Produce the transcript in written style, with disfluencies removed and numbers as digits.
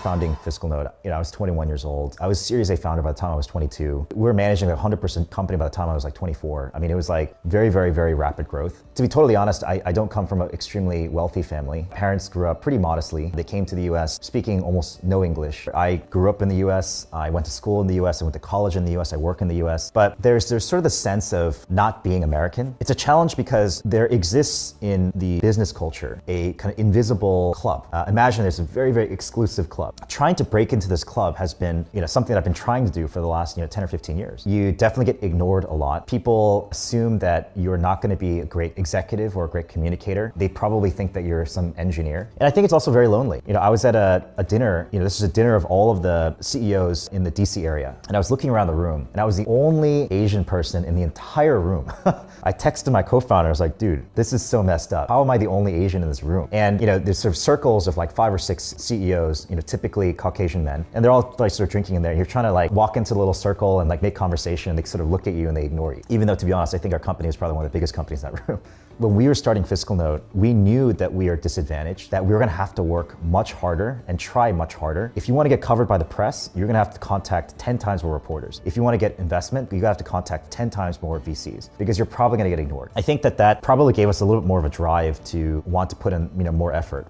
founding FiscalNote, I was 21 years old. I was Series A founder by the time I was 22. We were managing a 100% company by the time I was like 24. I mean, it was like very, very, very rapid growth. To be totally honest, I don't come from an extremely wealthy family. Parents grew up pretty modestly. They came to the US speaking almost no English. I grew up in the US. I went to school in the US. I went to college in the US. I work in the US. But there's sort of the sense of not being American. It's a challenge because there exists in the business culture a kind of invisible club. Imagine there's a very, very exclusive club. Trying to break into this club has been, something that I've been trying to do for the last, 10 or 15 years. You definitely get ignored a lot. People assume that you're not going to be a great executive or a great communicator. They probably think that you're some engineer. And I think it's also very lonely. I was at a dinner, this is a dinner of all of the CEOs in the DC area. And I was looking around the room and I was the only Asian person in the entire room. I texted my co-founder, I was like, dude, this is so messed up. How am I the only Asian in this room? And there's sort of circles of like 5 or 6 CEOs, typically Caucasian men. And they're all like sort of drinking in there. You're trying to like walk into the little circle and like make conversation and they sort of look at you and they ignore you. Even though, to be honest, I think our company is probably one of the biggest companies in that room. When we were starting FiscalNote, we knew that we are disadvantaged, that we were gonna have to work much harder and try much harder. If you wanna get covered by the press, you're gonna have to contact 10 times more reporters. If you wanna get investment, you have to contact 10 times more VCs because you're probably gonna get ignored. I think that probably gave us a little bit more of a drive to want to put in more effort.